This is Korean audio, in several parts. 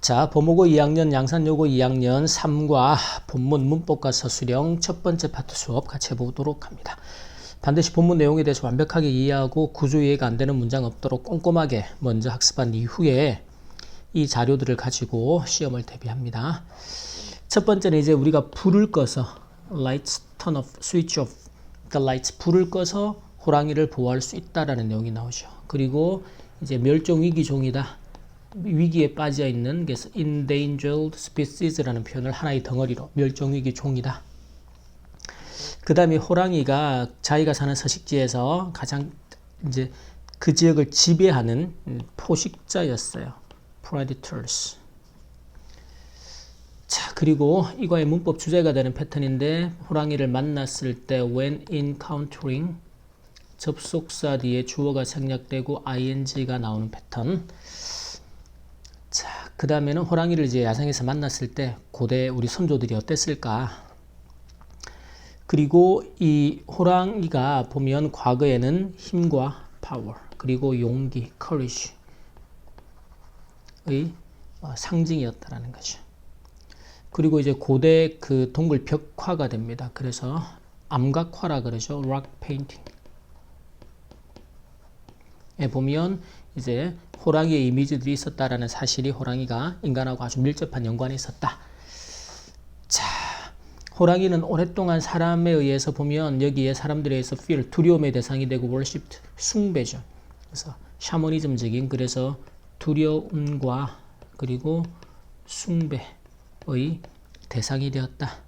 자, 범호고 2학년, 양산여고 2학년 3과 본문 문법과 서술형 첫 번째 파트 수업 같이 해보도록 합니다. 반드시 본문 내용에 대해서 완벽하게 이해하고 구조 이해가 안 되는 문장 없도록 꼼꼼하게 먼저 학습한 이후에 이 자료들을 가지고 시험을 대비합니다. 첫 번째는 이제 우리가 불을 꺼서 lights turn off, switch off the lights, 불을 꺼서 호랑이를 보호할 수 있다라는 내용이 나오죠. 그리고 이제 멸종위기종이다, 위기에 빠져 있는, 그래서 endangered species라는 표현을 하나의 덩어리로 멸종위기 종이다. 그 다음에 호랑이가 자기가 사는 서식지에서 가장 이제 그 지역을 지배하는 포식자였어요. predators. 자, 그리고 이거의 문법 주제가 되는 패턴인데, 호랑이를 만났을 때 when encountering, 접속사 뒤에 주어가 생략되고 ing가 나오는 패턴. 자, 그 다음에는 호랑이를 이제 야생에서 만났을 때 고대 우리 선조들이 어땠을까? 그리고 이 호랑이가 보면 과거에는 힘과 power, 그리고 용기, courage의 상징이었다라는 거죠. 그리고 이제 고대 그 동굴 벽화가 됩니다. 그래서 암각화라 그러죠. rock painting. 에 보면 이제 호랑이의 이미지들이 있었다라는 사실이, 호랑이가 인간하고 아주 밀접한 연관이 있었다. 자, 호랑이는 오랫동안 사람에 의해서 보면 여기에 사람들에 의해서 fear, 두려움의 대상이 되고 worshipped, 숭배죠. 그래서 샤머니즘적인, 그래서 두려움과 그리고 숭배의 대상이 되었다.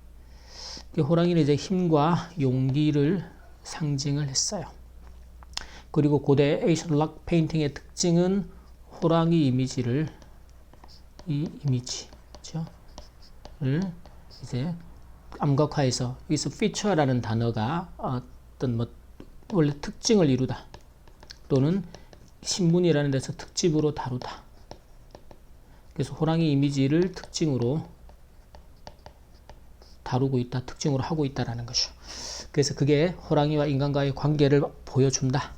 호랑이는 이제 힘과 용기를 상징을 했어요. 그리고 고대 에이션 락 페인팅의 특징은 호랑이 이미지를, 이 이미지를 이제 암각화해서, 여기서 feature라는 단어가 어떤 뭐 원래 특징을 이루다, 또는 신문이라는 데서 특집으로 다루다. 그래서 호랑이 이미지를 특징으로 다루고 있다, 특징으로 하고 있다라는 거죠. 그래서 그게 호랑이와 인간과의 관계를 보여준다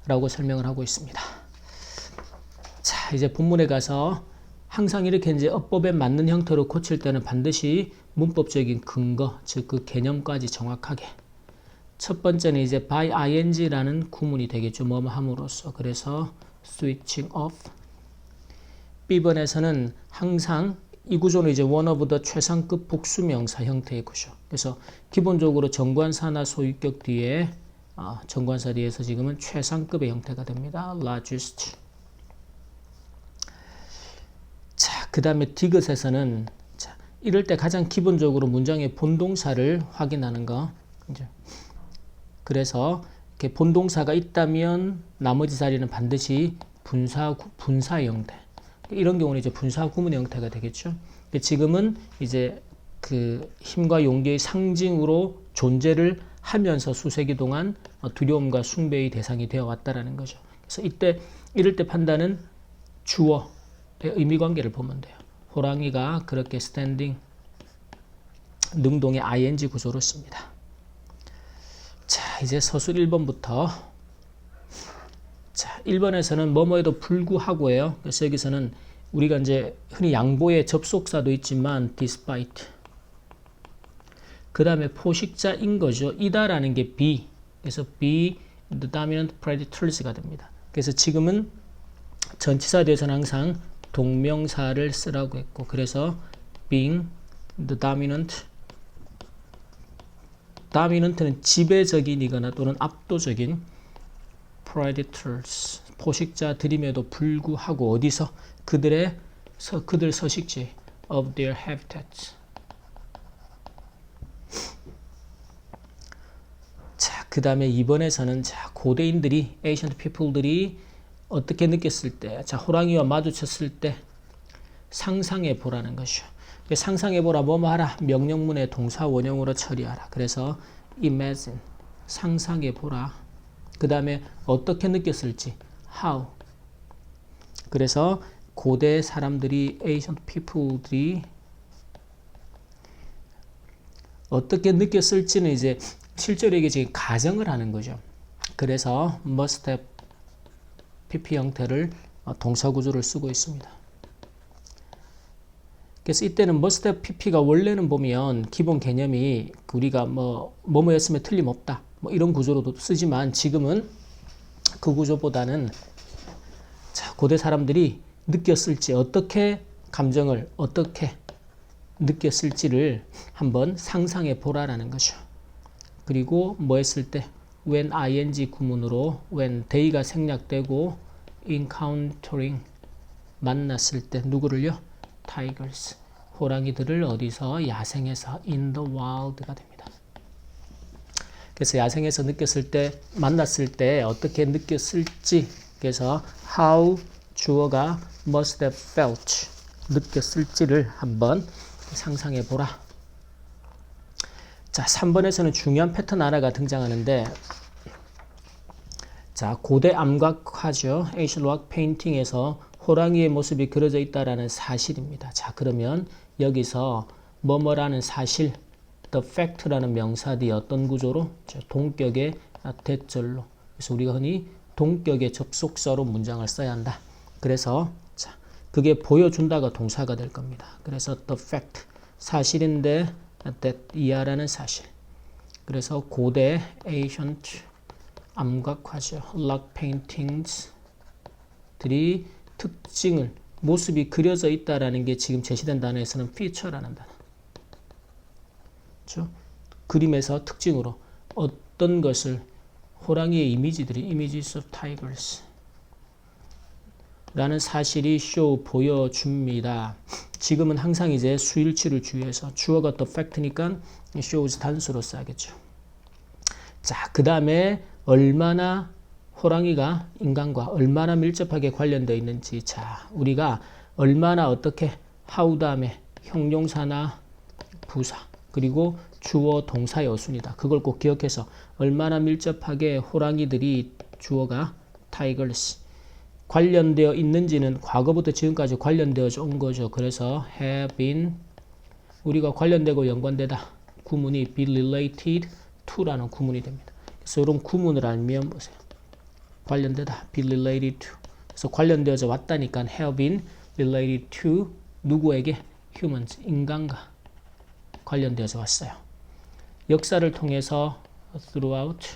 라고 설명을 하고 있습니다. 자, 이제 본문에 가서 항상 이렇게 이제 어법에 맞는 형태로 고칠 때는 반드시 문법적인 근거, 즉 그 개념까지 정확하게. 첫 번째는 이제 by ing라는 구문이 되겠죠. 뭐뭐 함으로써. 그래서 switching off. B번에서는 항상 이 구조는 이제 one of the 최상급 복수명사 형태의 구조. 그래서 기본적으로 정관사나 소유격 뒤에 정관사 뒤에서 지금은 최상급의 형태가 됩니다. largest. 자, 그 다음에 디귿에서는, 자, 이럴 때 가장 기본적으로 문장의 본동사를 확인하는 거. 이제 그래서 이렇게 본동사가 있다면 나머지 자리는 반드시 분사 형태. 이런 경우는 이제 분사 구문의 형태가 되겠죠. 지금은 이제 그 힘과 용기의 상징으로 존재를 하면서 수세기 동안 두려움과 숭배의 대상이 되어 왔다라는 거죠. 그래서 이럴 때 판단은 주어의 의미관계를 보면 돼요. 호랑이가 그렇게 standing, 능동의 ing 구조로 씁니다. 자, 이제 서술 1번부터. 자, 1번에서는 뭐뭐에도 불구하고예요. 그래서 여기서는 우리가 이제 흔히 양보의 접속사도 있지만 despite, 그 다음에 포식자인 거죠. 이다라는 게 be, 그래서 be the dominant predators가 됩니다. 그래서 지금은 전치사 뒤에서는 항상 동명사를 쓰라고 했고, 그래서 being the dominant는 지배적인이거나 또는 압도적인 predators, 포식자들임에도 불구하고 어디서? 그들 서식지 of their habitats. 자, 그 다음에 2번에서는 자, 고대인들이, ancient people들이 어떻게 느꼈을 때, 자, 호랑이와 마주쳤을 때 상상해 보라는 것이죠. 상상해 보라, 뭐뭐 하라, 명령문의 동사 원형으로 처리하라. 그래서 imagine, 상상해 보라. 그 다음에 어떻게 느꼈을지, how. 그래서 고대 사람들이, ancient people들이 어떻게 느꼈을지는 이제 실제로 이게 지금 가정을 하는 거죠. 그래서 must have pp 형태를 동사 구조를 쓰고 있습니다. 그래서 이때는 must have pp가 원래는 보면 기본 개념이 우리가 뭐뭐였으면 틀림없다 뭐 이런 구조로도 쓰지만 지금은 그 구조보다는 자, 고대 사람들이 느꼈을지 어떻게 감정을 어떻게 느꼈을지를 한번 상상해 보라라는 거죠. 그리고 뭐 했을 때 when ing 구문으로 when they가 생략되고 encountering 만났을 때 누구를요? tigers 호랑이들을 어디서 야생에서 in the wild가 됩니다. 그래서 야생에서 느꼈을 때 만났을 때 어떻게 느꼈을지 그래서 how 주어가 must have felt 느꼈을지를 한번 상상해 보라. 자, 3번에서는 중요한 패턴 하나가 등장하는데 자, 고대 암각화죠. Ancient rock painting에서 호랑이의 모습이 그려져 있다라는 사실입니다. 자, 그러면 여기서 뭐뭐라는 사실 the fact라는 명사 뒤에 어떤 구조로? 동격의 대절로. 그래서 우리가 흔히 동격의 접속사로 문장을 써야 한다. 그래서 자, 그게 보여준다가 동사가 될 겁니다. 그래서 the fact 사실인데 that 이하라는 사실. 그래서 고대 ancient 암각화죠. rock paintings들이 특징을 모습이 그려져 있다라는 게 지금 제시된 단어에서는 feature라는 단어. 그렇죠? 그림에서 특징으로 어떤 것을 호랑이의 이미지들이 images of tigers 라는 사실이 show 보여줍니다. 지금은 항상 이제 수일치를 주의해서 주어가 the fact니까 shows 단수로 써야겠죠. 자, 그 다음에 얼마나 호랑이가 인간과 얼마나 밀접하게 관련되어 있는지 자, 우리가 얼마나 어떻게 how 다음에 형용사나 부사 그리고 주어 동사의 어순이다. 그걸 꼭 기억해서 얼마나 밀접하게 호랑이들이 주어가 tigers 관련되어 있는지는 과거부터 지금까지 관련되어져 온 거죠. 그래서 have been 우리가 관련되고 연관되다 구문이 be related to라는 구문이 됩니다. 그래서 이런 구문을 알면 보세요. 관련되다 be related to 그래서 관련되어져 왔다니까 have been related to 누구에게? humans 인간과 관련되어져 왔어요. 역사를 통해서 throughout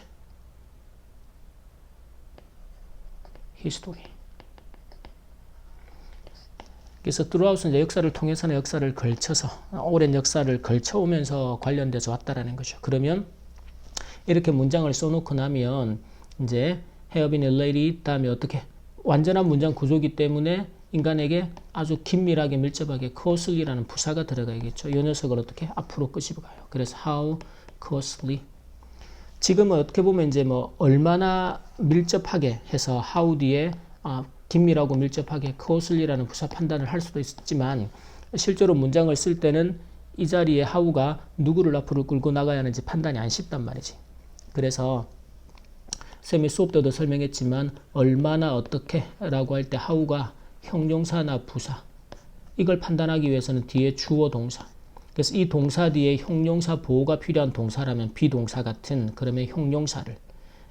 history 그래서 throughout은 이제 역사를 통해서는 역사를 걸쳐서 오랜 역사를 걸쳐오면서 관련돼서 왔다라는 거죠. 그러면 이렇게 문장을 써놓고 나면 이제 have been related 다음에 어떻게 완전한 문장 구조이기 때문에 인간에게 아주 긴밀하게 밀접하게 closely라는 부사가 들어가야겠죠. 이 녀석을 어떻게 앞으로 끄집어가요. 그래서 how closely 지금은 어떻게 보면 이제 뭐 얼마나 밀접하게 해서 how 뒤에 긴밀하고 밀접하게 closely라는 부사 판단을 할 수도 있지만 실제로 문장을 쓸 때는 이 자리에 how가 누구를 앞으로 끌고 나가야 하는지 판단이 안 쉽단 말이지. 그래서 쌤이 수업 때도 설명했지만 얼마나 어떻게 라고 할 때 how가 형용사나 부사 이걸 판단하기 위해서는 뒤에 주어 동사 그래서 이 동사 뒤에 형용사 보호가 필요한 동사라면 비동사 같은 그러면 형용사를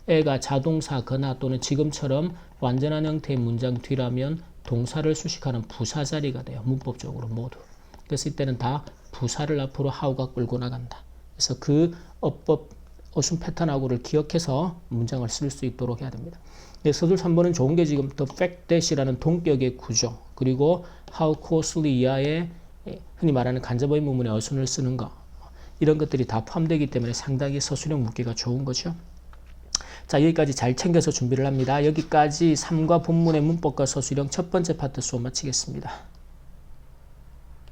애가 자동사거나 또는 지금처럼 완전한 형태의 문장 뒤라면 동사를 수식하는 부사 자리가 돼요. 문법적으로 모두. 그래서 이때는 다 부사를 앞으로 how가 끌고 나간다. 그래서 그 어법 어순 패턴하고를 기억해서 문장을 쓸 수 있도록 해야 됩니다. 서술 3번은 좋은 게 지금 the fact that이라는 동격의 구조 그리고 how closely 이하의 흔히 말하는 간접 의문문의 어순을 쓰는 거 이런 것들이 다 포함되기 때문에 상당히 서술형 묻기가 좋은 거죠. 자, 여기까지 잘 챙겨서 준비를 합니다. 여기까지 3과 본문의 문법과 서술형 첫 번째 파트 수업 마치겠습니다.